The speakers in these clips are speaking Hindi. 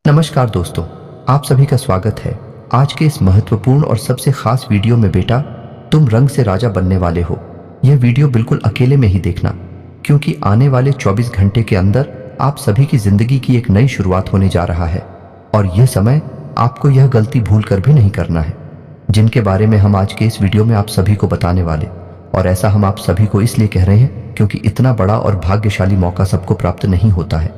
नमस्कार दोस्तों, आप सभी का स्वागत है आज के इस महत्वपूर्ण और सबसे खास वीडियो में। बेटा, तुम रंग से राजा बनने वाले हो। यह वीडियो बिल्कुल अकेले में ही देखना, क्योंकि आने वाले 24 घंटे के अंदर आप सभी की जिंदगी की एक नई शुरुआत होने जा रहा है। और यह समय आपको यह गलती भूल कर भी नहीं करना है, जिनके बारे में हम आज के इस वीडियो में आप सभी को बताने वाले। और ऐसा हम आप सभी को इसलिए कह रहे हैं क्योंकि इतना बड़ा और भाग्यशाली मौका सबको प्राप्त नहीं होता है।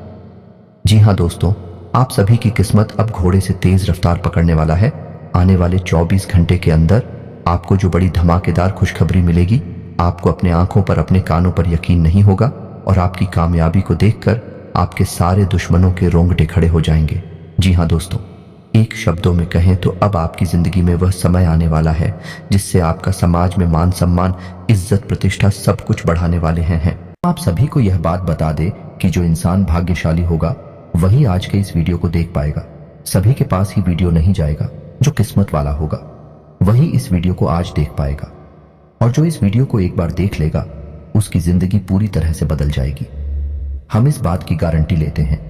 जी हाँ दोस्तों, आप सभी की किस्मत अब घोड़े से तेज रफ्तार पकड़ने वाला है। आने वाले 24 घंटे के अंदर आपको जो बड़ी धमाकेदार खुशखबरी मिलेगी, आपको अपने आंखों पर, अपने कानों पर यकीन नहीं होगा और आपकी कामयाबी को देखकर आपके सारे दुश्मनों के रोंगटे खड़े हो जाएंगे। जी हाँ दोस्तों, एक शब्दों में कहें तो अब आपकी जिंदगी में वह समय आने वाला है जिससे आपका समाज में मान सम्मान, इज्जत, प्रतिष्ठा सब कुछ बढ़ाने वाले हैं। आप सभी को यह बात बता दे कि जो इंसान भाग्यशाली होगा वही आज के इस वीडियो को देख पाएगा। सभी के पास ही वीडियो नहीं जाएगा। जो किस्मत वाला होगा वही इस वीडियो को आज देख पाएगा, और जो इस वीडियो को एक बार देख लेगा उसकी जिंदगी पूरी तरह से बदल जाएगी। हम इस बात की गारंटी लेते हैं।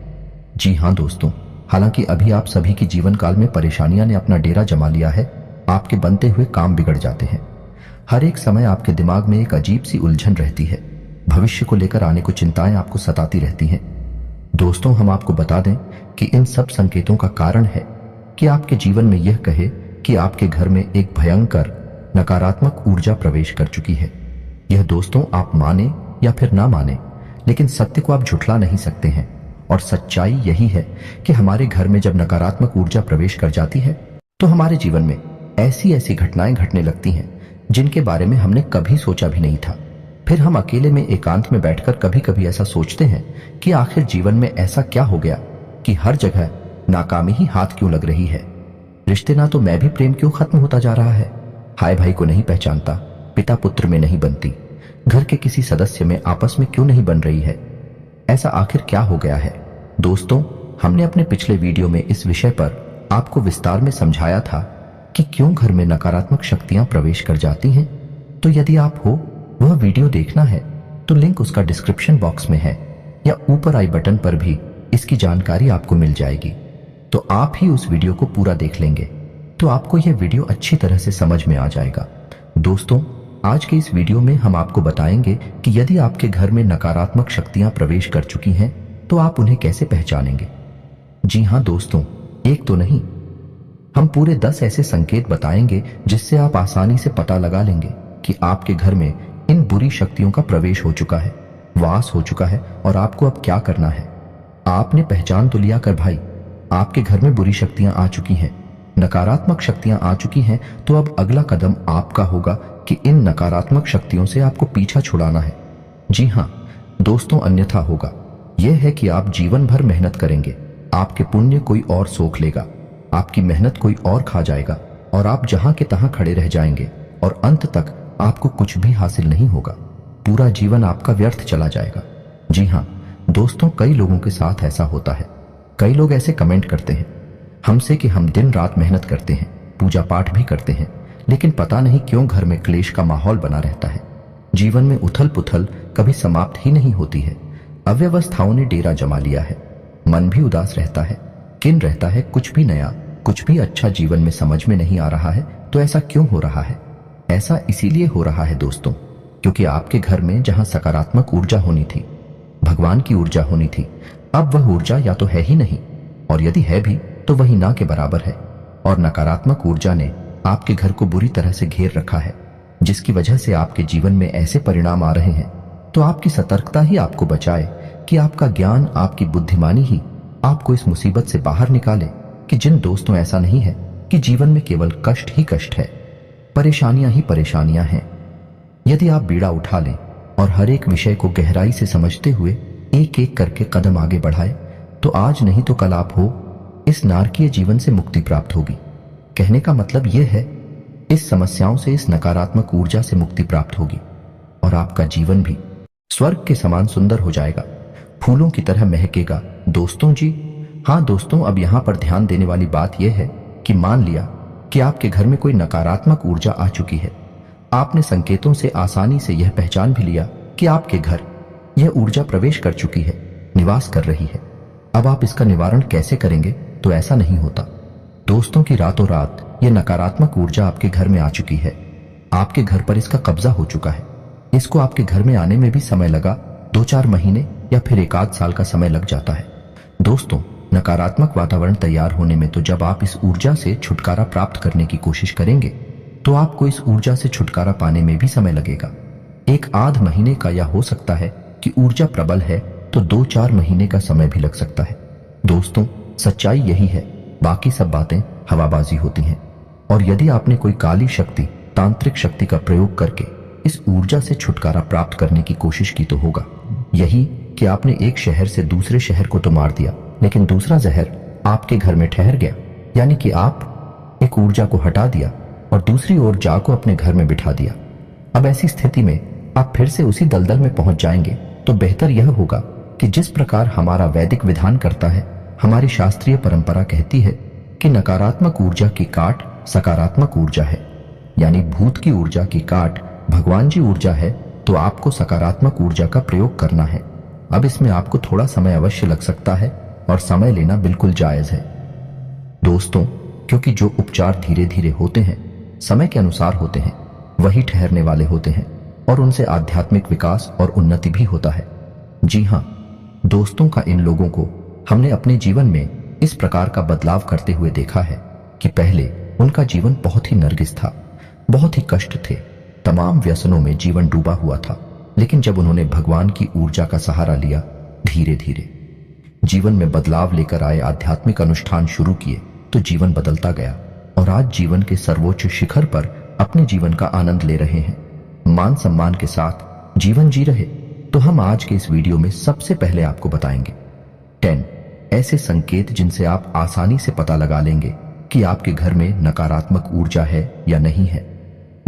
जी हाँ दोस्तों, हालांकि अभी आप सभी की जीवन काल में परेशानियां ने अपना डेरा जमा लिया है। आपके बनते हुए काम बिगड़ जाते हैं। हर एक समय आपके दिमाग में एक अजीब सी उलझन रहती है। भविष्य को लेकर आने को चिंताएं आपको सताती रहती हैं। दोस्तों, हम आपको बता दें कि इन सब संकेतों का कारण है कि आपके जीवन में यह कहे कि आपके घर में एक भयंकर नकारात्मक ऊर्जा प्रवेश कर चुकी है। यह दोस्तों, आप माने या फिर ना माने, लेकिन सत्य को आप झुठला नहीं सकते हैं। और सच्चाई यही है कि हमारे घर में जब नकारात्मक ऊर्जा प्रवेश कर जाती है तो हमारे जीवन में ऐसी ऐसी घटनाएं घटने लगती हैं जिनके बारे में हमने कभी सोचा भी नहीं था। फिर हम अकेले में एकांत में बैठकर कभी कभी ऐसा सोचते हैं कि आखिर जीवन में ऐसा क्या हो गया कि हर जगह नाकामी ही हाथ क्यों लग रही है। रिश्ते ना तो मैं भी प्रेम क्यों खत्म होता जा रहा है। भाई भाई को नहीं पहचानता, पिता पुत्र में नहीं बनती, घर के किसी सदस्य में आपस में क्यों नहीं बन रही है। ऐसा आखिर क्या हो गया है। दोस्तों, हमने अपने पिछले वीडियो में इस विषय पर आपको विस्तार में समझाया था कि क्यों घर में नकारात्मक शक्तियां प्रवेश कर जाती हैं। तो यदि आप हो वह वीडियो देखना है तो लिंक उसका डिस्क्रिप्शन बॉक्स में है या ऊपर आई बटन पर भी इसकी जानकारी आपको मिल जाएगी। तो आप ही उस वीडियो को पूरा देख लेंगे तो आपको यह वीडियो अच्छी तरह से समझ में आ जाएगा। दोस्तों, आज के इस वीडियो में हम आपको बताएंगे कि यदि आपके घर में नकारात्मक शक्तियां प्रवेश कर चुकी हैं तो आप उन्हें कैसे पहचानेंगे। जी हाँ दोस्तों, एक तो नहीं, हम पूरे 10 ऐसे संकेत बताएंगे जिससे आप आसानी से पता लगा लेंगे कि आपके घर में इन बुरी शक्तियों का प्रवेश हो चुका है, वास हो चुका है, और आपको अब क्या करना है। आपने पहचान तो लिया कर भाई, आपके घर में बुरी शक्तियां आ चुकी हैं, नकारात्मक शक्तियां आ चुकी हैं। तो अब अगला कदम आपका होगा कि इन नकारात्मक शक्तियों से आपको पीछा छुड़ाना है। जी हाँ दोस्तों, अन्यथा होगा यह है कि आप जीवन भर मेहनत करेंगे, आपके पुण्य कोई और सोख लेगा, आपकी मेहनत कोई और खा जाएगा, और आप जहां के तहां खड़े रह जाएंगे और अंत तक आपको कुछ भी हासिल नहीं होगा। पूरा जीवन आपका व्यर्थ चला जाएगा। जी हाँ दोस्तों, कई लोगों के साथ ऐसा होता है। कई लोग ऐसे कमेंट करते हैं हमसे कि हम दिन रात मेहनत करते हैं, पूजा पाठ भी करते हैं, लेकिन पता नहीं क्यों घर में क्लेश का माहौल बना रहता है। जीवन में उथल पुथल कभी समाप्त ही नहीं होती है। अव्यवस्थाओं ने डेरा जमा लिया है। मन भी उदास रहता है, किन रहता है, कुछ भी नया, कुछ भी अच्छा जीवन में समझ में नहीं आ रहा है। तो ऐसा क्यों हो रहा है? ऐसा इसीलिए हो रहा है दोस्तों, क्योंकि आपके घर में जहां सकारात्मक ऊर्जा होनी थी, भगवान की ऊर्जा होनी थी, अब वह ऊर्जा या तो है ही नहीं, और यदि है भी तो वही ना के बराबर है। और नकारात्मक ऊर्जा ने आपके घर को बुरी तरह से घेर रखा है, जिसकी वजह से आपके जीवन में ऐसे परिणाम आ रहे हैं। तो आपकी सतर्कता ही आपको बचाए कि आपका ज्ञान, आपकी बुद्धिमानी ही आपको इस मुसीबत से बाहर निकाले। कि जिन दोस्तों, ऐसा नहीं है कि जीवन में केवल कष्ट ही कष्ट है, परेशानियां ही परेशानियां हैं। यदि आप बीड़ा उठा लें और हर एक विषय को गहराई से समझते हुए एक एक करके कदम आगे बढ़ाए तो आज नहीं तो कल आप हो इस नारकीय जीवन से मुक्ति प्राप्त होगी। कहने का मतलब यह है, इस समस्याओं से, इस नकारात्मक ऊर्जा से मुक्ति प्राप्त होगी और आपका जीवन भी स्वर्ग के समान सुंदर हो जाएगा, फूलों की तरह महकेगा। दोस्तों जी हाँ दोस्तों, अब यहां पर ध्यान देने वाली बात यह है कि मान लिया कि आपके घर में कोई नकारात्मक ऊर्जा आ चुकी है। आपने संकेतों से आसानी से यह पहचान भी लिया कि आपके घर यह ऊर्जा प्रवेश कर चुकी है, निवास कर रही है। अब आप इसका निवारण कैसे करेंगे तो ऐसा नहीं होता। दोस्तों की रातों रात ये नकारात्मक ऊर्जा आपके घर में आ चुकी है। आपके घर पर इसका कब्जा हो चुका है। इसको आपके घर में आने में भी समय लगा, 2-4 महीने या फिर 1 आध साल का समय लग जाता है। दोस्तों, नकारात्मक वातावरण तैयार होने में तो जब आप इस ऊर्जा से छुटकारा प्राप्त करने की कोशिश करेंगे तो आपको इस ऊर्जा से छुटकारा पाने में भी समय लगेगा। 1 आध महीने का, या हो सकता है कि ऊर्जा प्रबल है तो 2-4 महीने का समय भी लग सकता है। दोस्तों, सच्चाई यही है, बाकी सब बातें हवाबाजी होती हैं। और यदि आपने कोई काली शक्ति, तांत्रिक शक्ति का प्रयोग करके इस ऊर्जा से छुटकारा प्राप्त करने की कोशिश की तो होगा यही कि आपने एक शहर से दूसरे शहर को तो मार दिया, लेकिन दूसरा जहर आपके घर में ठहर गया। यानी कि आप एक ऊर्जा को हटा दिया और दूसरी ऊर्जा को अपने घर में बिठा दिया। अब ऐसी स्थिति में आप फिर से उसी दलदल में पहुंच जाएंगे। तो बेहतर यह होगा कि जिस प्रकार हमारा वैदिक विधान करता है, हमारी शास्त्रीय परंपरा कहती है कि नकारात्मक ऊर्जा की काट सकारात्मक ऊर्जा है, यानी भूत की ऊर्जा की काट भगवान जी ऊर्जा है, तो आपको सकारात्मक ऊर्जा का प्रयोग करना है। अब इसमें आपको थोड़ा समय अवश्य लग सकता है और समय लेना बिल्कुल जायज है। दोस्तों, क्योंकि जो उपचार धीरे धीरे होते हैं, समय के अनुसार होते हैं, वही ठहरने वाले होते हैं और उनसे आध्यात्मिक विकास और उन्नति भी होता है। जी हाँ दोस्तों, का इन लोगों को हमने अपने जीवन में इस प्रकार का बदलाव करते हुए देखा है कि पहले उनका जीवन बहुत ही नरगिस था, बहुत ही कष्ट थे, तमाम व्यसनों में जीवन डूबा हुआ था। लेकिन जब उन्होंने भगवान की ऊर्जा का सहारा लिया, धीरे धीरे जीवन में बदलाव लेकर आए, आध्यात्मिक अनुष्ठान शुरू किए, तो जीवन बदलता गया और आज जीवन के सर्वोच्च शिखर पर अपने जीवन का आनंद ले रहे हैं, मान सम्मान के साथ जीवन जी रहे। तो हम आज के इस वीडियो में सबसे पहले आपको बताएंगे 10 ऐसे संकेत जिनसे आप आसानी से पता लगा लेंगे कि आपके घर में नकारात्मक ऊर्जा है या नहीं है।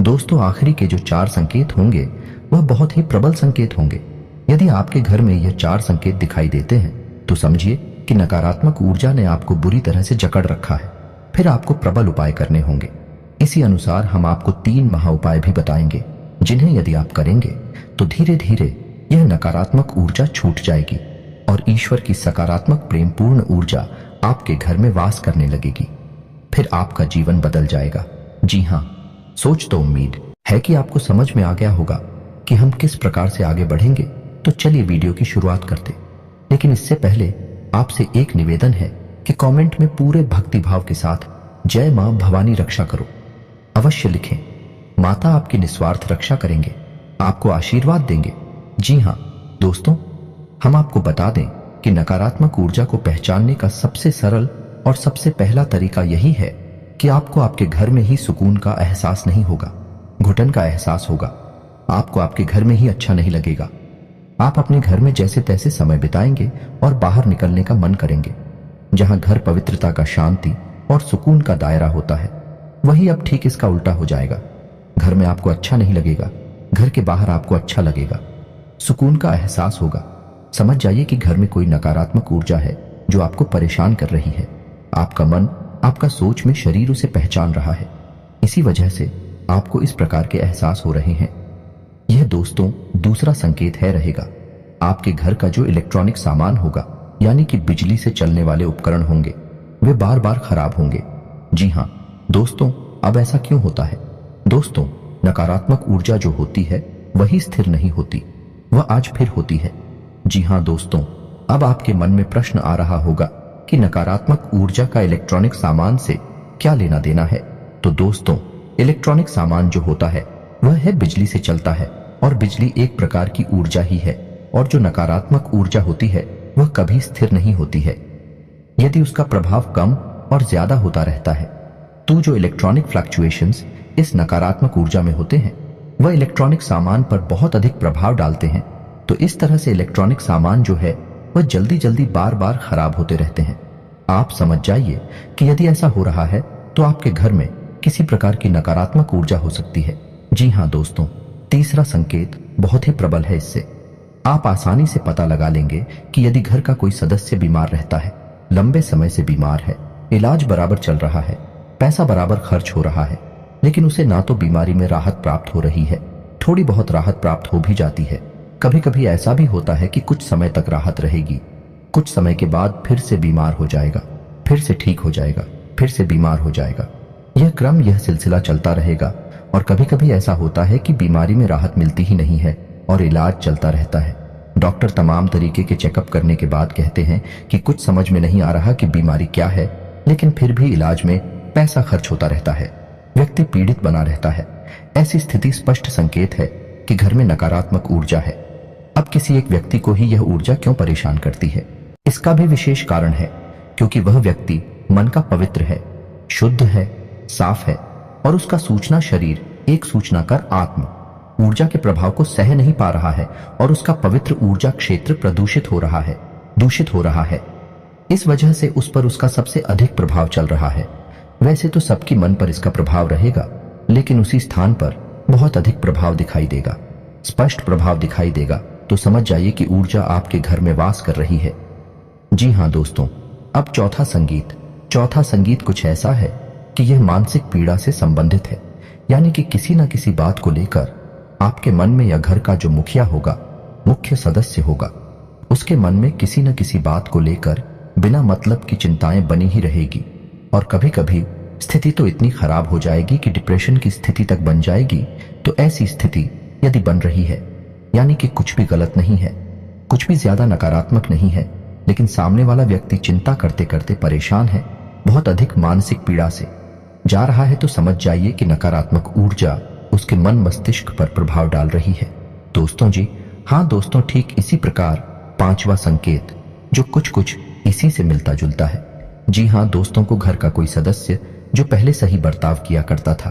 दोस्तों, आखिरी के जो 4 संकेत होंगे वह बहुत ही प्रबल संकेत होंगे। यदि आपके घर में यह 4 संकेत दिखाई देते हैं तो समझिए कि नकारात्मक ऊर्जा ने आपको बुरी तरह से जकड़ रखा है। फिर आपको प्रबल उपाय करने होंगे। इसी अनुसार हम आपको 3 महा उपाय भी बताएंगे, जिन्हें यदि आप करेंगे तो धीरे धीरे यह नकारात्मक ऊर्जा छूट जाएगी और ईश्वर की सकारात्मक प्रेमपूर्ण ऊर्जा आपके घर में वास करने लगेगी। फिर आपका जीवन बदल जाएगा। जी हाँ, सोच तो उम्मीद है कि आपको समझ में आ गया होगा कि हम किस प्रकार से आगे बढ़ेंगे। तो चलिए वीडियो की शुरुआत करते। लेकिन इससे पहले आपसे एक निवेदन है कि कमेंट में पूरे भक्तिभाव के साथ जय मां भवानी रक्षा करो अवश्य लिखें। माता आपकी निस्वार्थ रक्षा करेंगे, आपको आशीर्वाद देंगे। जी हाँ दोस्तों, हम आपको बता दें कि नकारात्मक ऊर्जा को पहचानने का सबसे सरल और सबसे पहला तरीका यही है कि आपको आपके घर में ही सुकून का एहसास नहीं होगा, घुटन का एहसास होगा। आपको आपके घर में ही अच्छा नहीं लगेगा। आप अपने घर में जैसे तैसे समय बिताएंगे और बाहर निकलने का मन करेंगे। जहां घर पवित्रता का, शांति और सुकून का दायरा होता है, वही अब ठीक इसका उल्टा हो जाएगा। घर में आपको अच्छा नहीं लगेगा, घर के बाहर आपको अच्छा लगेगा, सुकून का एहसास होगा। समझ जाइए कि घर में कोई नकारात्मक ऊर्जा है जो आपको परेशान कर रही है। आपका मन, आपका सोच में शरीर उसे पहचान रहा है। इसी वजह से आपको इस प्रकार के एहसास हो रहे हैं। यह दोस्तों दूसरा संकेत है रहेगा। आपके घर का जो इलेक्ट्रॉनिक सामान होगा, यानी कि बिजली से चलने वाले उपकरण होंगे, वे बार बार खराब होंगे। जी हाँ दोस्तों, अब ऐसा क्यों होता है? दोस्तों, नकारात्मक ऊर्जा जो होती है वही स्थिर नहीं होती, वह आज फिर होती है। जी हाँ दोस्तों, अब आपके मन में प्रश्न आ रहा होगा कि नकारात्मक ऊर्जा का इलेक्ट्रॉनिक सामान से क्या लेना देना है। तो दोस्तों, इलेक्ट्रॉनिक सामान जो होता है वह है बिजली से चलता है और बिजली एक प्रकार की ऊर्जा ही है। और जो नकारात्मक ऊर्जा होती है वह कभी स्थिर नहीं होती है। यदि उसका प्रभाव कम और ज्यादा होता रहता है तो जो इलेक्ट्रॉनिक फ्लक्चुएशंस इस नकारात्मक ऊर्जा में होते हैं वह इलेक्ट्रॉनिक सामान पर बहुत अधिक प्रभाव डालते हैं। तो इस तरह से इलेक्ट्रॉनिक सामान जो है वह जल्दी जल्दी बार बार खराब होते रहते हैं। आप समझ जाइए कि यदि ऐसा हो रहा है तो आपके घर में किसी प्रकार की नकारात्मक ऊर्जा हो सकती है। जी हाँ दोस्तों, तीसरा संकेत बहुत ही प्रबल है। इससे आप आसानी से पता लगा लेंगे कि यदि घर का कोई सदस्य बीमार रहता है, लंबे समय से बीमार है, इलाज बराबर चल रहा है, पैसा बराबर खर्च हो रहा है, लेकिन उसे ना तो बीमारी में राहत प्राप्त हो रही है, थोड़ी बहुत राहत प्राप्त हो भी जाती है। कभी कभी ऐसा भी होता है कि कुछ समय तक राहत रहेगी, कुछ समय के बाद फिर से बीमार हो जाएगा, फिर से ठीक हो जाएगा, फिर से बीमार हो जाएगा। यह सिलसिला चलता रहेगा और कभी कभी ऐसा होता है कि बीमारी में राहत मिलती ही नहीं है और इलाज चलता रहता है। डॉक्टर तमाम तरीके के चेकअप करने के बाद कहते हैं कि कुछ समझ में नहीं आ रहा कि बीमारी क्या है, लेकिन फिर भी इलाज में पैसा खर्च होता रहता है, व्यक्ति पीड़ित बना रहता है। ऐसी स्थिति स्पष्ट संकेत है कि घर में नकारात्मक ऊर्जा है। अब किसी एक व्यक्ति को ही यह ऊर्जा क्यों परेशान करती है? इसका भी विशेष कारण है, क्योंकि वह व्यक्ति मन का पवित्र है, शुद्ध है, साफ है और उसका सूचना शरीर एक सूचना कर आत्म ऊर्जा के प्रभाव को सह नहीं पा रहा है और उसका पवित्र ऊर्जा क्षेत्र प्रदूषित हो रहा है, दूषित हो रहा है। इस वजह से उस पर उसका सबसे अधिक प्रभाव चल रहा है। वैसे तो सबकी मन पर इसका प्रभाव रहेगा, लेकिन उसी स्थान पर बहुत अधिक प्रभाव दिखाई देगा, स्पष्ट प्रभाव दिखाई देगा, तो समझ जाइए कि ऊर्जा आपके घर में वास कर रही है। जी हाँ दोस्तों, अब चौथा संगीत कुछ ऐसा है कि यह मानसिक पीड़ा से संबंधित है, यानी कि किसी न किसी बात को लेकर आपके मन में या घर का जो मुखिया होगा, मुख्य सदस्य होगा, उसके मन में किसी न किसी बात को लेकर बिना मतलब की चिंताएं बनी ही रहेगी और कभी कभी स्थिति तो इतनी खराब हो जाएगी कि डिप्रेशन की स्थिति तक बन जाएगी। तो ऐसी स्थिति यदि बन रही है, यानी कि कुछ भी गलत नहीं है, कुछ भी ज्यादा नकारात्मक नहीं है, लेकिन सामने वाला व्यक्ति चिंता करते करते परेशान है, बहुत अधिक मानसिक पीड़ा से जा रहा है, तो समझ जाइए कि नकारात्मक ऊर्जा उसके मन मस्तिष्क पर प्रभाव डाल रही है। दोस्तों जी हाँ दोस्तों, ठीक इसी प्रकार पांचवा संकेत जो कुछ इसी से मिलता जुलता है। जी हाँ दोस्तों, को घर का कोई सदस्य जो पहले सही बर्ताव किया करता था,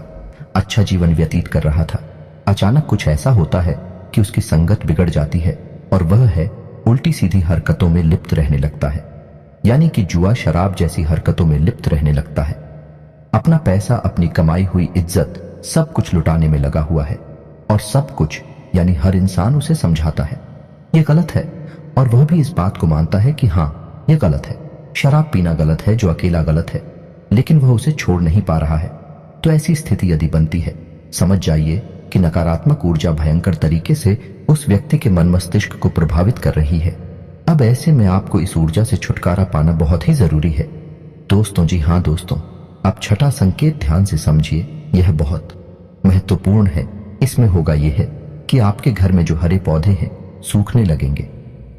अच्छा जीवन व्यतीत कर रहा था, अचानक कुछ ऐसा होता है कि उसकी संगत बिगड़ जाती है और वह है उल्टी सीधी हरकतों में लिप्त रहने लगता है, यानी कि जुआ शराब जैसी हरकतों में लिप्त रहने लगता है। अपना पैसा, अपनी कमाई हुई इज्जत सब कुछ लुटाने में लगा हुआ है और सब कुछ यानी हर इंसान उसे समझाता है यह गलत है, और वह भी इस बात को मानता है कि हाँ यह गलत है, शराब पीना गलत है, जो अकेला गलत है, लेकिन वह उसे छोड़ नहीं पा रहा है। तो ऐसी स्थिति यदि बनती है, समझ जाइए कि नकारात्मक ऊर्जा भयंकर तरीके से उस व्यक्ति के मन मस्तिष्क को प्रभावित कर रही है। अब ऐसे में आपको इस ऊर्जा से छुटकारा पाना बहुत ही जरूरी है दोस्तों। जी हाँ दोस्तों, अब छठा संकेत ध्यान से समझिए, यह बहुत महत्वपूर्ण है। इसमें होगा यह है कि आपके घर में जो हरे पौधे हैं सूखने लगेंगे,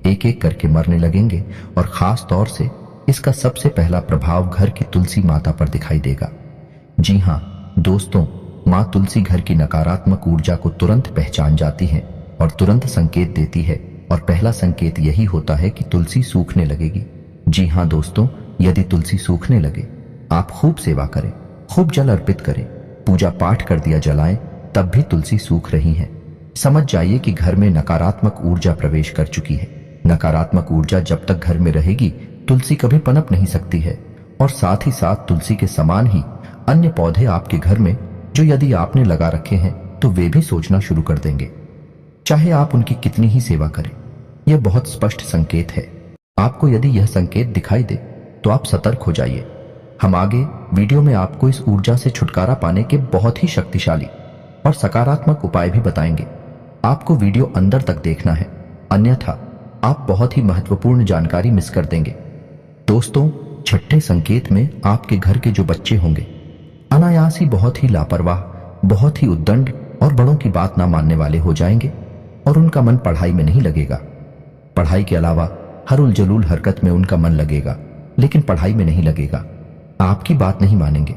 एक एक करके मरने लगेंगे और खास तौर से इसका सबसे पहला प्रभाव घर की तुलसी माता पर दिखाई देगा। जी हाँ दोस्तों, माँ तुलसी घर की नकारात्मक ऊर्जा को तुरंत पहचान जाती है और तुरंत संकेत देती है, और पहला संकेत यही होता है कि तुलसी सूखने लगेगी। जी हाँ दोस्तों, यदि तुलसी सूखने लगे, आप खूब सेवा करें, खूब जल अर्पित करें, पूजा पाठ कर दिया जलाएं, तब भी तुलसी सूख रही है, समझ जाइए कि घर में नकारात्मक ऊर्जा प्रवेश कर चुकी है। नकारात्मक ऊर्जा जब तक घर में रहेगी, तुलसी कभी पनप नहीं सकती है, और साथ ही साथ तुलसी के समान ही अन्य पौधे आपके घर में जो यदि आपने लगा रखे हैं तो वे भी सोचना शुरू कर देंगे, चाहे आप उनकी कितनी ही सेवा करें। यह बहुत स्पष्ट संकेत है। आपको यदि यह संकेत दिखाई दे तो आप सतर्क हो जाइए। हम आगे वीडियो में आपको इस ऊर्जा से छुटकारा पाने के बहुत ही शक्तिशाली और सकारात्मक उपाय भी बताएंगे। आपको वीडियो अंदर तक देखना है, अन्यथा आप बहुत ही महत्वपूर्ण जानकारी मिस कर देंगे। दोस्तों, छठे संकेत में आपके घर के जो बच्चे होंगे अनायास ही बहुत ही लापरवाह, बहुत ही उद्दंड और बड़ों की बात ना मानने वाले हो जाएंगे और उनका मन पढ़ाई में नहीं लगेगा। पढ़ाई के अलावा हर उलझुल हरकत में उनका मन लगेगा, लेकिन पढ़ाई में नहीं लगेगा। आपकी बात नहीं मानेंगे,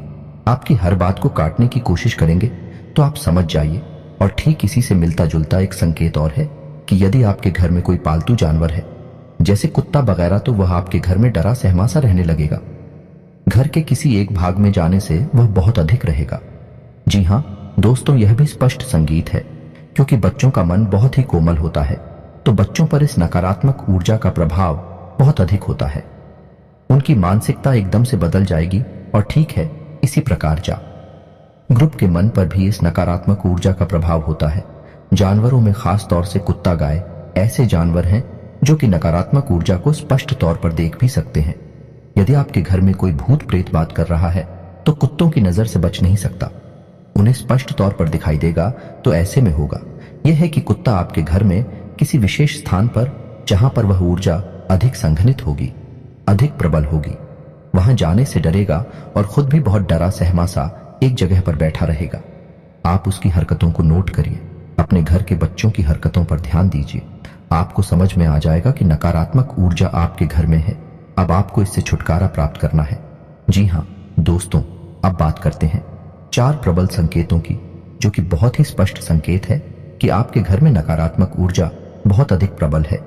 आपकी हर बात को काटने की कोशिश करेंगे, तो आप समझ जाइए। और ठीक इसी से मिलता जुलता एक संकेत और है कि यदि आपके घर में कोई पालतू जानवर है, जैसे कुत्ता वगैरह, तो वह आपके घर में डरा सहमा सा रहने लगेगा। घर के किसी एक भाग में जाने से वह बहुत अधिक रहेगा। जी हाँ दोस्तों, यह भी स्पष्ट संगीत है, क्योंकि बच्चों का मन बहुत ही कोमल होता है, तो बच्चों पर इस नकारात्मक ऊर्जा का प्रभाव बहुत अधिक होता है। उनकी मानसिकता एकदम से बदल जाएगी। और ठीक है, इसी प्रकार ग्रुप के मन पर भी इस नकारात्मक ऊर्जा का प्रभाव होता है। जानवरों में खास तौर से कुत्ता, गाय ऐसे जानवर हैं जो कि नकारात्मक ऊर्जा को स्पष्ट तौर पर देख भी सकते हैं। यदि आपके घर में कोई भूत प्रेत बात कर रहा है तो कुत्तों की नजर से बच नहीं सकता, उन्हें स्पष्ट तौर पर दिखाई देगा। तो ऐसे में होगा यह है कि कुत्ता आपके घर में किसी विशेष स्थान पर, जहां पर वह ऊर्जा अधिक संघनित होगी, अधिक प्रबल होगी, वहां जाने से डरेगा और खुद भी बहुत डरा सहमा सा एक जगह पर बैठा रहेगा। आप उसकी हरकतों को नोट करिए, अपने घर के बच्चों की हरकतों पर ध्यान दीजिए। आपको समझ में आ जाएगा कि नकारात्मक ऊर्जा आपके घर में है। अब आपको इससे छुटकारा प्राप्त करना है। जी हाँ दोस्तों, अब बात करते हैं 4 प्रबल संकेतों की, जो कि बहुत ही स्पष्ट संकेत है कि आपके घर में नकारात्मक ऊर्जा बहुत अधिक प्रबल है,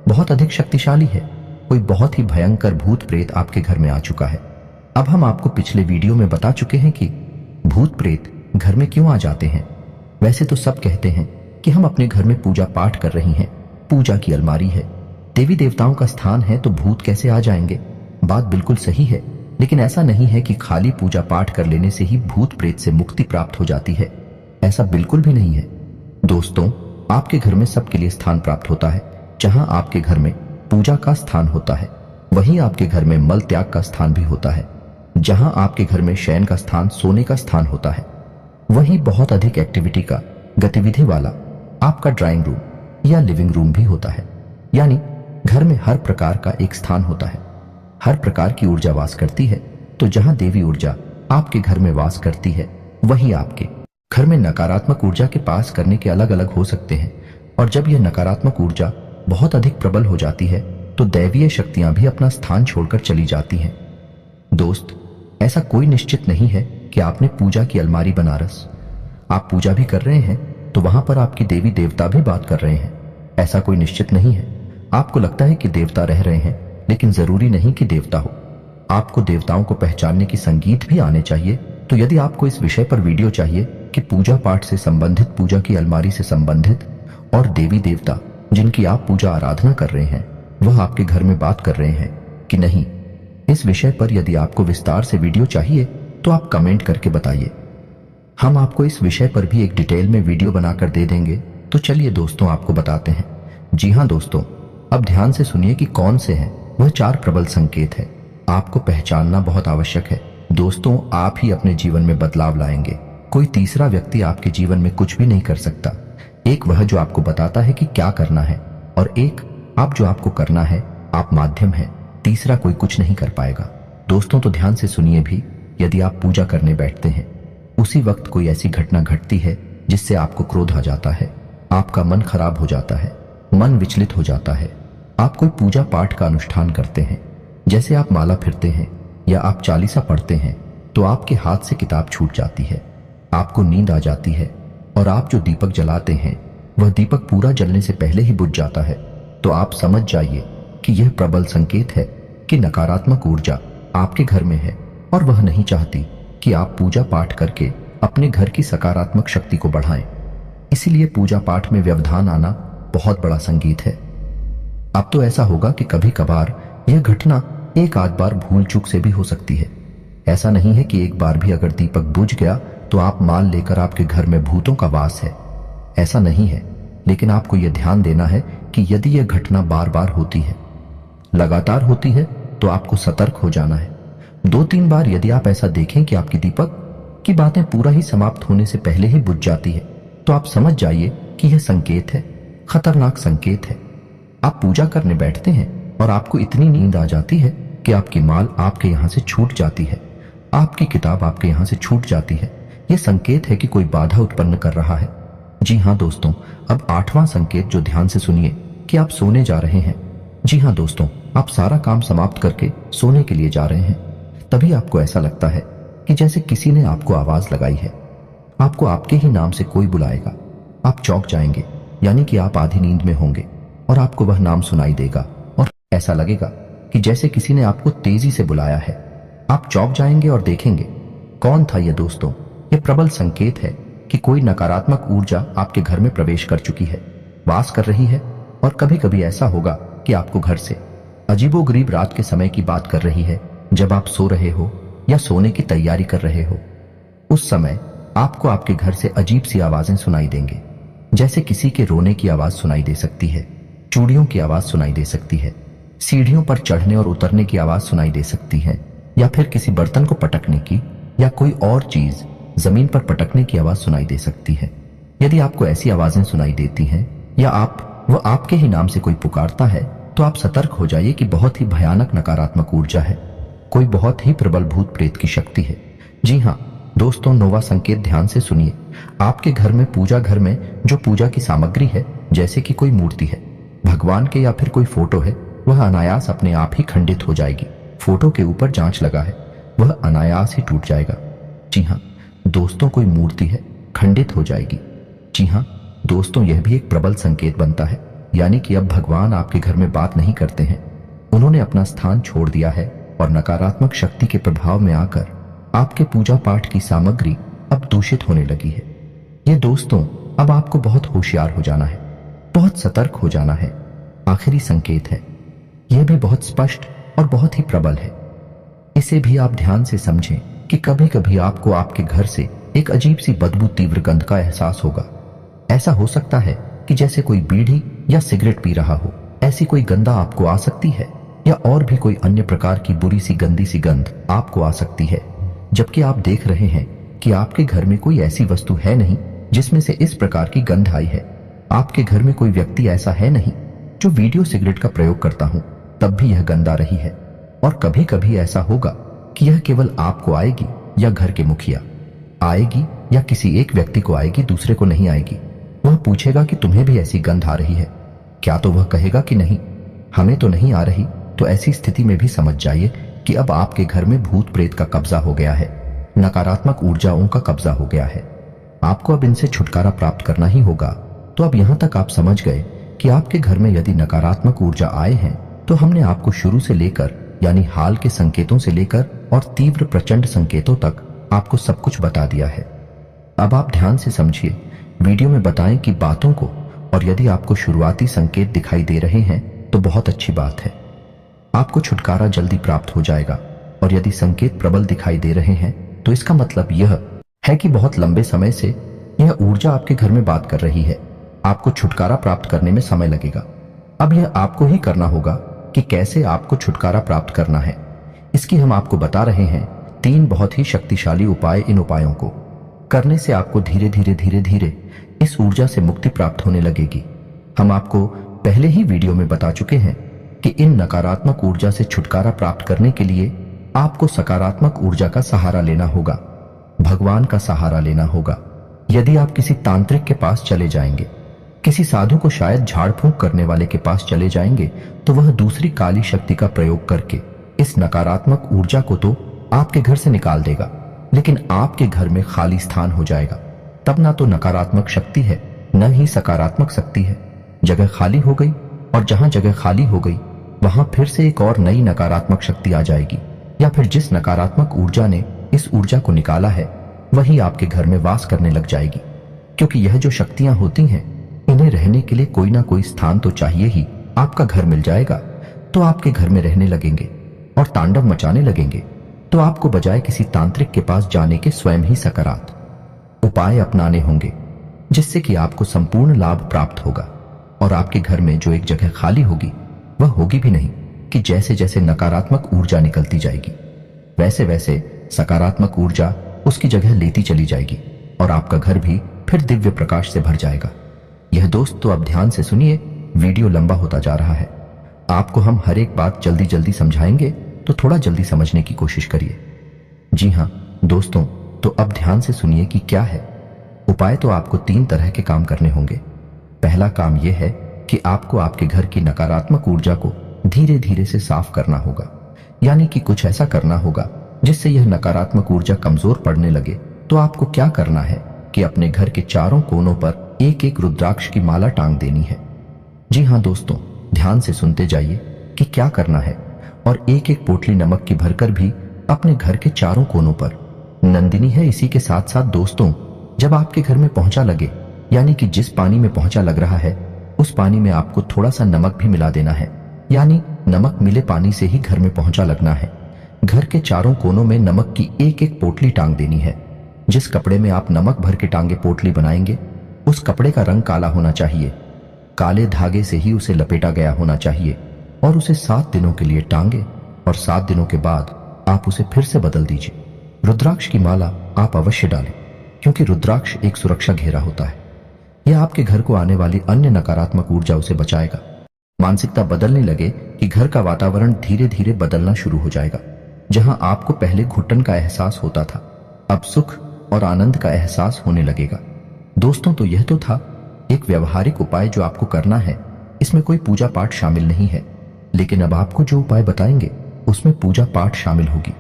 बहुत अधिक शक्तिशाली है। कोई बहुत ही भयंकर भूत प्रेत आपके घर में आ चुका है। अब हम आपको पिछले वीडियो में बता चुके हैं कि भूत प्रेत घर में क्यों आ जाते हैं। वैसे तो सब कहते हैं कि हम अपने घर में पूजा पाठ कर रही हैं, पूजा की अलमारी है, देवी देवताओं का स्थान है, तो भूत कैसे आ जाएंगे। बात बिल्कुल सही है, लेकिन ऐसा नहीं है कि खाली पूजा पाठ कर लेने से ही भूत प्रेत से मुक्ति प्राप्त हो जाती है। ऐसा बिल्कुल भी नहीं है दोस्तों। आपके घर में सबके लिए स्थान प्राप्त होता है। जहां आपके घर में पूजा का स्थान होता है, वहीं आपके घर में मल त्याग का स्थान भी होता है। जहां आपके घर में शयन का स्थान, सोने का स्थान होता है, वहीं बहुत अधिक एक्टिविटी का, गतिविधि वाला आपका ड्राइंग रूम या लिविंग रूम भी होता है। यानी घर में हर प्रकार का एक स्थान होता है, हर प्रकार की ऊर्जा वास करती है। तो जहां देवी ऊर्जा आपके घर में वास करती है, वहीं आपके घर में नकारात्मक ऊर्जा के पास करने के अलग अलग हो सकते हैं। और जब यह नकारात्मक ऊर्जा बहुत अधिक प्रबल हो जाती है, तो दैवीय शक्तियां भी अपना स्थान छोड़कर चली जाती हैं। दोस्त, ऐसा कोई निश्चित नहीं है कि आपने पूजा की अलमारी बनारस, आप पूजा भी कर रहे हैं तो वहां पर आपकी देवी देवता भी बात कर रहे हैं। ऐसा कोई निश्चित नहीं है। आपको लगता है कि देवता रह रहे हैं, लेकिन जरूरी नहीं कि देवता हो। आपको देवताओं को पहचानने की संगीत भी आने चाहिए। तो यदि आपको इस विषय पर वीडियो चाहिए कि पूजा पाठ से संबंधित, पूजा की अलमारी से संबंधित और देवी देवता जिनकी आप पूजा आराधना कर रहे हैं वह आपके घर में बात कर रहे हैं कि नहीं, इस विषय पर यदि आपको विस्तार से वीडियो चाहिए तो आप कमेंट करके बताइए। हम आपको इस विषय पर भी एक डिटेल में वीडियो बनाकर दे देंगे। तो चलिए दोस्तों, आपको बताते हैं। जी हाँ दोस्तों, अब ध्यान से सुनिए कि कौन से हैं वह 4 प्रबल संकेत है। आपको पहचानना बहुत आवश्यक है दोस्तों। आप ही अपने जीवन में बदलाव लाएंगे, कोई तीसरा व्यक्ति आपके जीवन में कुछ भी नहीं कर सकता। एक वह जो आपको बताता है कि क्या करना है, और एक आप जो आपको करना है। आप माध्यम हैं, तीसरा कोई कुछ नहीं कर पाएगा। दोस्तों तो ध्यान से सुनिए भी, यदि आप पूजा करने बैठते हैं, उसी वक्त कोई ऐसी घटना घटती है जिससे आपको क्रोध आ जाता है, आपका मन खराब हो जाता है, मन विचलित हो जाता है। आप कोई पूजा पाठ का अनुष्ठान करते हैं, जैसे आप माला फिरते हैं या आप चालीसा पढ़ते हैं, तो आपके हाथ से किताब छूट जाती है, आपको नींद आ जाती है, और आप जो दीपक जलाते हैं वह दीपक पूरा जलने से पहले ही बुझ जाता है। तो आप समझ जाइए कि यह प्रबल संकेत है कि नकारात्मक ऊर्जा आपके घर में है, और वह नहीं चाहती कि आप पूजा पाठ करके अपने घर की सकारात्मक शक्ति को बढ़ाएं। इसीलिए पूजा पाठ में व्यवधान आना बहुत बड़ा संगीत है। अब तो ऐसा होगा कि कभी कभार यह घटना एक आध बार भूल चूक से भी हो सकती है। ऐसा नहीं है कि एक बार भी अगर दीपक बुझ गया तो आप मान लेकर आपके घर में भूतों का वास है, ऐसा नहीं है। लेकिन आपको यह ध्यान देना है कि यदि यह घटना बार बार होती है, लगातार होती है, तो आपको सतर्क हो जाना है। 2-3 बार यदि आप ऐसा देखें कि आपकी दीपक की बातें पूरा ही समाप्त होने से पहले ही बुझ जाती है, तो आप समझ जाइए कि यह संकेत है, खतरनाक संकेत है। आप पूजा करने बैठते हैं और आपको इतनी नींद आ जाती है कि आपकी माल आपके यहां से छूट जाती है, आपकी किताब आपके यहां से छूट जाती है। यह संकेत है कि कोई बाधा उत्पन्न कर रहा है। जी हाँ दोस्तों, अब 8वां संकेत जो ध्यान से सुनिए कि आप सोने जा रहे हैं। जी हाँ दोस्तों, आप सारा काम समाप्त करके सोने के लिए जा रहे हैं। तभी आपको ऐसा लगता है कि जैसे किसी ने आपको आवाज लगाई है, आपको आपके ही नाम से कोई बुलाएगा। आप चौंक जाएंगे, यानी कि आप आधी नींद में होंगे और आपको वह नाम सुनाई देगा और ऐसा लगेगा कि जैसे किसी ने आपको तेजी से बुलाया है। आप चौंक जाएंगे और देखेंगे कौन था यह। दोस्तों, यह प्रबल संकेत है कि कोई नकारात्मक ऊर्जा आपके घर में प्रवेश कर चुकी है, वास कर रही है। और कभी कभी ऐसा होगा कि आपको घर से अजीबोगरीब रात के समय की बात कर रही है, जब आप सो रहे हो या सोने की तैयारी कर रहे हो। उस समय आपको आपके घर से अजीब सी आवाजें सुनाई देंगे, जैसे किसी के रोने की आवाज सुनाई दे सकती है, चूड़ियों की आवाज सुनाई दे सकती है, सीढ़ियों पर चढ़ने और उतरने की आवाज सुनाई दे सकती है, या फिर किसी बर्तन को पटकने की या कोई और चीज जमीन पर पटकने की आवाज सुनाई दे सकती है। यदि आपको ऐसी आवाजें सुनाई देती हैं या वह आपके ही नाम से कोई पुकारता है, तो आप सतर्क हो जाइए कि बहुत ही भयानक नकारात्मक ऊर्जा है। कोई बहुत ही प्रबल भूत प्रेत की शक्ति है। जी हाँ दोस्तों, नोवा संकेत ध्यान से सुनिए। आपके घर में पूजा घर में जो पूजा की सामग्री है, जैसे कि कोई मूर्ति है, भगवान के या फिर कोई फोटो है, वह अनायास अपने आप ही खंडित हो जाएगी। फोटो के ऊपर जांच लगा है, वह अनायास ही टूट जाएगा। जी हाँ दोस्तों, कोई मूर्ति है, खंडित हो जाएगी। जी हाँ दोस्तों, यह भी एक प्रबल संकेत बनता है, यानी कि अब भगवान आपके घर में बात नहीं करते हैं, उन्होंने अपना स्थान छोड़ दिया है और नकारात्मक शक्ति के प्रभाव में आकर आपके पूजा पाठ की सामग्री अब दूषित होने लगी है। ये दोस्तों, अब आपको बहुत होशियार हो जाना है, बहुत सतर्क हो जाना है। आखिरी संकेत है, यह भी बहुत स्पष्ट और बहुत ही प्रबल है। इसे भी आप ध्यान से समझें कि कभी कभी आपको आपके घर से एक अजीब सी बदबू तीव्र गंध का एहसास होगा। ऐसा हो सकता है कि जैसे कोई बीड़ी या सिगरेट पी रहा हो, ऐसी कोई गंधा आपको आ सकती है, या और भी कोई अन्य प्रकार की बुरी सी गंदी सी गंध आपको आ सकती है, जबकि आप देख रहे हैं कि आपके घर में कोई ऐसी वस्तु है नहीं जिसमें से इस प्रकार की गंध आई है। आपके घर में कोई व्यक्ति ऐसा है नहीं जो वीडियो सिगरेट का प्रयोग करता हूं, तब भी यह गंध आ रही है। और कभी कभी ऐसा होगा कि यह केवल आपको आएगी, या घर के मुखिया आएगी, या किसी एक व्यक्ति को आएगी, दूसरे को नहीं आएगी। वह पूछेगा कि तुम्हें भी ऐसी गंध आ रही है क्या, तो वह कहेगा कि नहीं, हमें तो नहीं आ रही। तो ऐसी स्थिति में भी समझ जाइए कि अब आपके घर में भूत प्रेत का कब्जा हो गया है, नकारात्मक ऊर्जाओं का कब्जा हो गया है। आपको अब इनसे छुटकारा प्राप्त करना ही होगा। तो अब यहां तक आप समझ गए कि आपके घर में यदि नकारात्मक ऊर्जा आए हैं, तो हमने आपको शुरू से लेकर, यानी हाल के संकेतों से लेकर और तीव्र प्रचंड संकेतों तक आपको सब कुछ बता दिया है। अब आप ध्यान से समझिए, वीडियो में बताएं कि बातों को, और यदि आपको शुरुआती संकेत दिखाई दे रहे हैं तो बहुत अच्छी बात है, आपको छुटकारा जल्दी प्राप्त हो जाएगा। और यदि संकेत प्रबल दिखाई दे रहे हैं तो इसका मतलब यह है कि बहुत लंबे समय से यह ऊर्जा आपके घर में बात कर रही है। आपको छुटकारा प्राप्त करने में समय लगेगा। अब यह आपको ही करना होगा कि कैसे आपको छुटकारा प्राप्त करना है। इसकी हम आपको बता रहे हैं 3 बहुत ही शक्तिशाली उपाय। इन उपायों को करने से आपको धीरे धीरे इस ऊर्जा से मुक्ति प्राप्त होने लगेगी। हम आपको पहले ही वीडियो में बता चुके हैं कि इन नकारात्मक ऊर्जा से छुटकारा प्राप्त करने के लिए आपको सकारात्मक ऊर्जा का सहारा लेना होगा, भगवान का सहारा लेना होगा। यदि आप किसी तांत्रिक के पास चले जाएंगे, किसी साधु को शायद झाड़ फूंक करने वाले के पास चले जाएंगे, तो वह दूसरी काली शक्ति का प्रयोग करके इस नकारात्मक ऊर्जा को तो आपके घर से निकाल देगा, लेकिन आपके घर में खाली स्थान हो जाएगा। तब ना तो नकारात्मक शक्ति है, न ही सकारात्मक शक्ति है। जगह खाली हो गई, और जहां जगह खाली हो गई वहां फिर से एक और नई नकारात्मक शक्ति आ जाएगी, या फिर जिस नकारात्मक ऊर्जा ने इस ऊर्जा को निकाला है वही आपके घर में वास करने लग जाएगी। क्योंकि यह जो शक्तियां होती हैं, इन्हें रहने के लिए कोई ना कोई स्थान तो चाहिए ही। आपका घर मिल जाएगा तो आपके घर में रहने लगेंगे और तांडव मचाने लगेंगे। तो आपको बजाय किसी तांत्रिक के पास जाने के स्वयं ही सकारात्मक उपाय अपनाने होंगे, जिससे कि आपको संपूर्ण लाभ प्राप्त होगा। और आपके घर में जो एक जगह खाली होगी, वह होगी भी नहीं कि जैसे जैसे नकारात्मक ऊर्जा निकलती जाएगी, वैसे वैसे सकारात्मक ऊर्जा उसकी जगह लेती चली जाएगी, और आपका घर भी फिर दिव्य प्रकाश से भर जाएगा। यह दोस्त तो अब ध्यान से सुनिए, वीडियो लंबा होता जा रहा है। आपको हम हर एक बात जल्दी जल्दी समझाएंगे, तो थोड़ा जल्दी समझने की कोशिश करिए। जी हाँ दोस्तों, तो अब ध्यान से सुनिए कि क्या है उपाय। तो आपको 3 तरह के काम करने होंगे। पहला काम यह है कि आपको आपके घर की नकारात्मक ऊर्जा को धीरे धीरे से साफ करना होगा, यानी कि कुछ ऐसा करना होगा जिससे यह नकारात्मक ऊर्जा कमजोर पड़ने लगे। तो आपको क्या करना है कि अपने घर के चारों कोनों पर एक एक रुद्राक्ष की माला टांग देनी है। जी हाँ दोस्तों, ध्यान से सुनते जाइए कि क्या करना है। और एक एक पोटली नमक की भरकर भी अपने घर के चारों कोनों पर नंदिनी है। इसी के साथ साथ दोस्तों, जब आपके घर में पहुंचा लगे, यानी कि जिस पानी में पहुंचा लग रहा है, उस पानी में आपको थोड़ा सा नमक भी मिला देना है, यानी नमक मिले पानी से ही घर में पहुंचा लगना है। घर के चारों कोनों में नमक की एक एक पोटली टांग देनी है। जिस कपड़े में आप नमक भर के टांगे पोटली बनाएंगे, उस कपड़े का रंग काला होना चाहिए, काले धागे से ही उसे लपेटा गया होना चाहिए, और उसे 7 दिनों के लिए टांगे, और 7 दिनों के बाद आप उसे फिर से बदल दीजिए। रुद्राक्ष की माला आप अवश्य डालें, क्योंकि रुद्राक्ष एक सुरक्षा घेरा होता है। यह आपके घर को आने वाली अन्य नकारात्मक ऊर्जा उसे बचाएगा। मानसिकता बदलने लगे कि घर का वातावरण धीरे धीरे बदलना शुरू हो जाएगा। जहां आपको पहले घुटन का एहसास होता था, अब सुख और आनंद का एहसास होने लगेगा। दोस्तों, तो यह तो था एक व्यवहारिक उपाय जो आपको करना है। इसमें कोई पूजा पाठ शामिल नहीं है, लेकिन अब आपको जो उपाय बताएंगे उसमें पूजा पाठ शामिल होगी।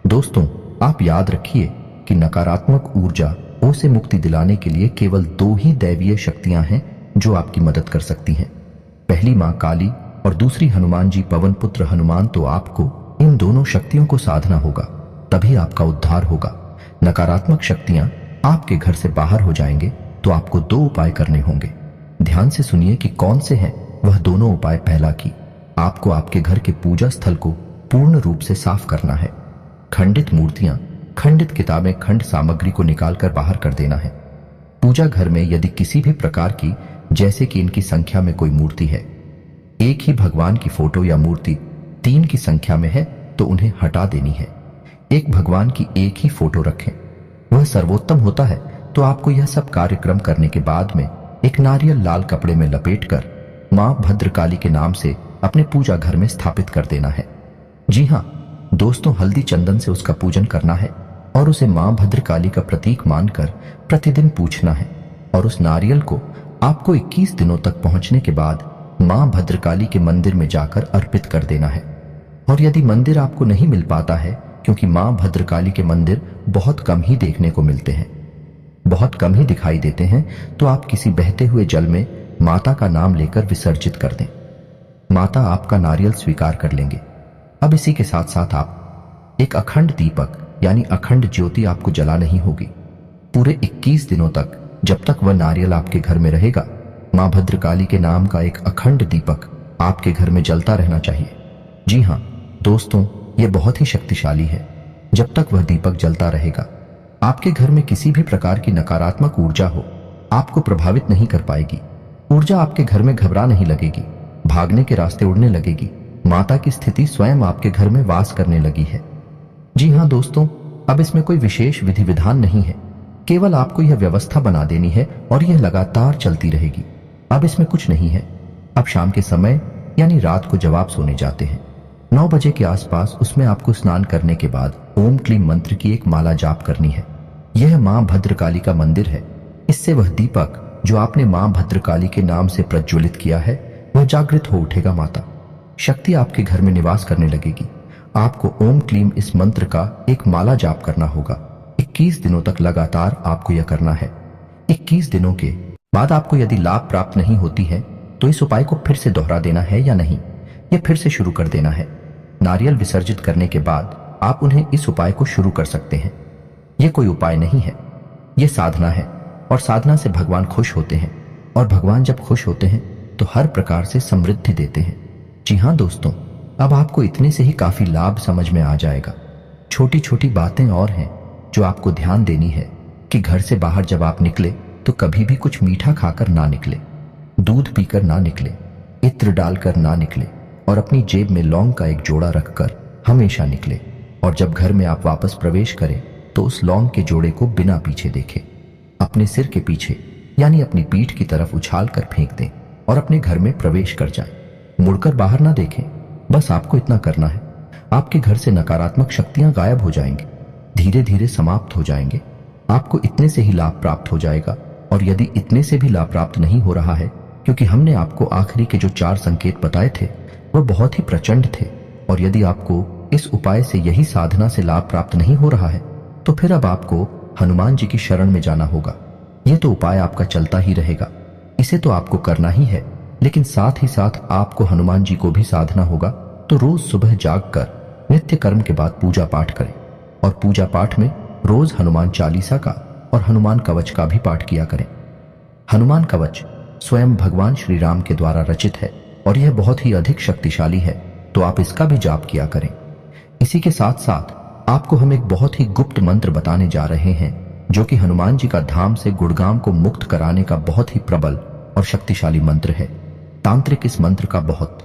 दोस्तों, आप याद रखिए कि नकारात्मक ऊर्जा से मुक्ति दिलाने के लिए केवल 2 ही दैवीय शक्तियां हैं जो आपकी मदद कर सकती हैं। पहली मां काली और दूसरी हनुमान जी पवन पुत्र हनुमान। तो आपको इन दोनों शक्तियों को साधना होगा, तभी आपका उद्धार होगा। नकारात्मक शक्तियां आपके घर से बाहर हो जाएंगे तो आपको 2 उपाय करने होंगे। ध्यान से सुनिए कि कौन से हैं वह दोनों उपाय। पहला कि आपको आपके घर के पूजा स्थल को पूर्ण रूप से साफ करना है। खंडित मूर्तियां, खंडित किताबें, खंड सामग्री को निकालकर बाहर कर देना है। पूजा घर में यदि किसी भी प्रकार की, जैसे कि इनकी संख्या में कोई मूर्ति है, एक ही भगवान की फोटो या मूर्ति 3 की संख्या में है, तो उन्हें हटा देनी है। एक भगवान की एक ही फोटो रखें, वह सर्वोत्तम होता है। तो आपको यह सब कार्यक्रम करने के बाद में एक नारियल लाल कपड़े में लपेटकर मां भद्रकाली के नाम से अपने पूजा घर में स्थापित कर देना है। जी हां दोस्तों, हल्दी चंदन से उसका पूजन करना है और उसे मां भद्रकाली का प्रतीक मानकर प्रतिदिन पूछना है। और उस नारियल को आपको 21 दिनों तक पहुंचने के बाद मां भद्रकाली के मंदिर में जाकर अर्पित कर देना है। और यदि मंदिर आपको नहीं मिल पाता है, क्योंकि मां भद्रकाली के मंदिर बहुत कम ही देखने को मिलते हैं, बहुत कम ही दिखाई देते हैं, तो आप किसी बहते हुए जल में माता का नाम लेकर विसर्जित कर दें। माता आपका नारियल स्वीकार कर लेंगे। अब इसी के साथ साथ आप एक अखंड दीपक यानी अखंड ज्योति आपको जला नहीं होगी पूरे 21 दिनों तक। जब तक वह नारियल आपके घर में रहेगा, मां भद्रकाली के नाम का एक अखंड दीपक आपके घर में जलता रहना चाहिए। जी हां दोस्तों, यह बहुत ही शक्तिशाली है। जब तक वह दीपक जलता रहेगा, आपके घर में किसी भी प्रकार की नकारात्मक ऊर्जा हो आपको प्रभावित नहीं कर पाएगी। ऊर्जा आपके घर में घबरा नहीं लगेगी, भागने के रास्ते उड़ने लगेगी। माता की स्थिति स्वयं आपके घर में वास करने लगी है। जी हां दोस्तों, अब इसमें कोई विशेष विधि विधान नहीं है, केवल आपको यह व्यवस्था बना देनी है और यह लगातार चलती रहेगी। अब इसमें कुछ नहीं है। अब शाम के समय यानी रात को जब आप सोने जाते हैं 9 बजे के आसपास, उसमें आपको स्नान करने के बाद ओम क्लीम मंत्र की एक माला जाप करनी है। यह मां भद्रकाली का मंदिर है। इससे वह दीपक जो आपने मां भद्रकाली के नाम से प्रज्वलित किया है वह जागृत हो उठेगा। माता शक्ति आपके घर में निवास करने लगेगी। आपको ओम क्लीम इस मंत्र का एक माला जाप करना होगा। 21 दिनों तक लगातार आपको यह करना है। 21 दिनों के बाद आपको यदि लाभ प्राप्त नहीं होती है तो इस उपाय को फिर से दोहरा देना है या नहीं, यह फिर से शुरू कर देना है। नारियल विसर्जित करने के बाद आप उन्हें इस उपाय को शुरू कर सकते हैं। यह कोई उपाय नहीं है, यह साधना है। और साधना से भगवान खुश होते हैं, और भगवान जब खुश होते हैं तो हर प्रकार से समृद्धि देते हैं। जी हां दोस्तों, अब आपको इतने से ही काफी लाभ समझ में आ जाएगा। छोटी छोटी बातें और हैं जो आपको ध्यान देनी है कि घर से बाहर जब आप निकले तो कभी भी कुछ मीठा खाकर ना निकले, दूध पीकर ना निकले, इत्र डालकर ना निकले, और अपनी जेब में लौंग का एक जोड़ा रखकर हमेशा निकले। और जब घर में आप वापस प्रवेश करें तो उस लौंग के जोड़े को बिना पीछे देखे अपने सिर के पीछे यानी अपनी पीठ की तरफ उछाल कर फेंक दें और अपने घर में प्रवेश कर जाएं। मुड़कर बाहर ना देखें। बस आपको इतना करना है। आपके घर से नकारात्मक शक्तियां गायब हो जाएंगी, धीरे धीरे समाप्त हो जाएंगे। आपको इतने से ही लाभ प्राप्त हो जाएगा। और यदि इतने से भी लाभ प्राप्त नहीं हो रहा है, क्योंकि हमने आपको आखिरी के जो 4 संकेत बताए थे वह बहुत ही प्रचंड थे, और यदि आपको इस उपाय से, यही साधना से लाभ प्राप्त नहीं हो रहा है, तो फिर अब आपको हनुमान जी की शरण में जाना होगा। यह तो उपाय आपका चलता ही रहेगा, इसे तो आपको करना ही है, लेकिन साथ ही साथ आपको हनुमान जी को भी साधना होगा। तो रोज सुबह जागकर नित्य कर्म के बाद पूजा पाठ करें, और पूजा पाठ में रोज हनुमान चालीसा का और हनुमान कवच का भी पाठ किया करें। हनुमान कवच स्वयं भगवान श्री राम के द्वारा रचित है और यह बहुत ही अधिक शक्तिशाली है, तो आप इसका भी जाप किया करें। इसी के साथ साथ आपको हम एक बहुत ही गुप्त मंत्र बताने जा रहे हैं, जो कि हनुमान जी का धाम से गुड़गाम को मुक्त कराने का बहुत ही प्रबल और शक्तिशाली मंत्र है। तांत्रिक इस मंत्र का बहुत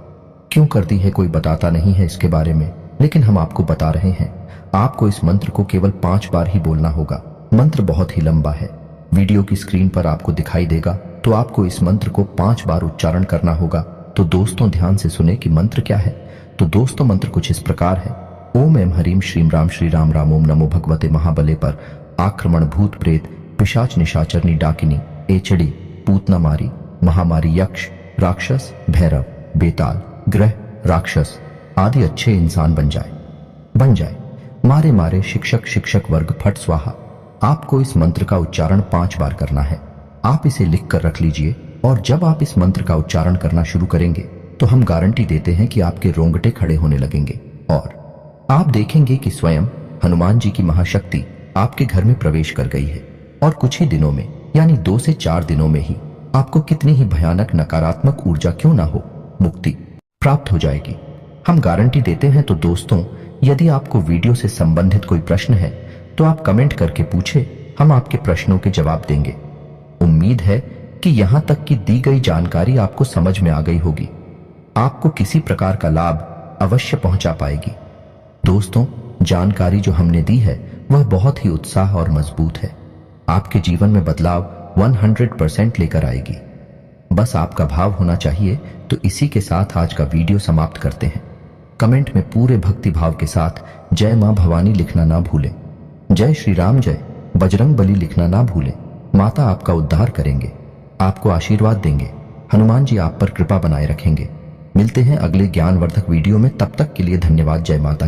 क्यों करती है कोई बताता नहीं है इसके बारे में, लेकिन हम आपको बता रहे हैं। आपको इस मंत्र को केवल 5 बार ही बोलना होगा। मंत्र बहुत ही लंबा है, वीडियो की स्क्रीन पर आपको दिखाई देगा। तो आपको इस मंत्र को 5 बार उच्चारण करना होगा। तो दोस्तों ध्यान से सुने कि मंत्र क्या है। तो दोस्तों मंत्र कुछ इस प्रकार है। ओम एम हरीम श्री राम राम ओम नमो भगवते महाबले पर आक्रमण भूत प्रेत पिशाच निशाचरनी डाकिनी एचड़ी पूतना मारी महामारी यक्ष राक्षस भैरव बेताल ग्रह राक्षस आदि अच्छे इंसान बन जाए। मारे मारे शिक्षक वर्ग फट स्वाहा। आपको इस मंत्र का उच्चारण 5 बार करना है। आप इसे लिख कर रख लीजिए और जब आप इस मंत्र का उच्चारण करना शुरू करेंगे तो हम गारंटी देते हैं कि आपके रोंगटे खड़े होने लगेंगे और आप देखेंगे कि स्वयं हनुमान जी की महाशक्ति आपके घर में प्रवेश कर गई है और कुछ ही दिनों में यानी 2 से 4 दिनों में ही आपको कितनी ही भयानक नकारात्मक ऊर्जा क्यों ना हो, मुक्ति प्राप्त हो जाएगी। हम गारंटी देते हैं। तो दोस्तों, यदि आपको वीडियो से संबंधित कोई प्रश्न है तो आप कमेंट करके पूछे, हम आपके प्रश्नों के जवाब देंगे। उम्मीद है कि यहां तक की दी गई जानकारी आपको समझ में आ गई होगी, आपको किसी प्रकार का लाभ अवश्य पहुंचा पाएगी। दोस्तों, जानकारी जो हमने दी है वह बहुत ही उत्साह और मजबूत है, आपके जीवन में बदलाव 100% लेकर आएगी। बस आपका भाव होना चाहिए। तो इसी के साथ आज का वीडियो समाप्त करते हैं। कमेंट में पूरे भक्ति भाव के साथ जय मां भवानी लिखना ना भूलें। जय श्री राम, जय बजरंग बली लिखना ना भूलें। माता आपका उद्धार करेंगे, आपको आशीर्वाद देंगे। हनुमान जी आप पर कृपा बनाए रखेंगे। मिलते हैं अगले ज्ञानवर्धक वीडियो में, तब तक के लिए धन्यवाद। जय माता।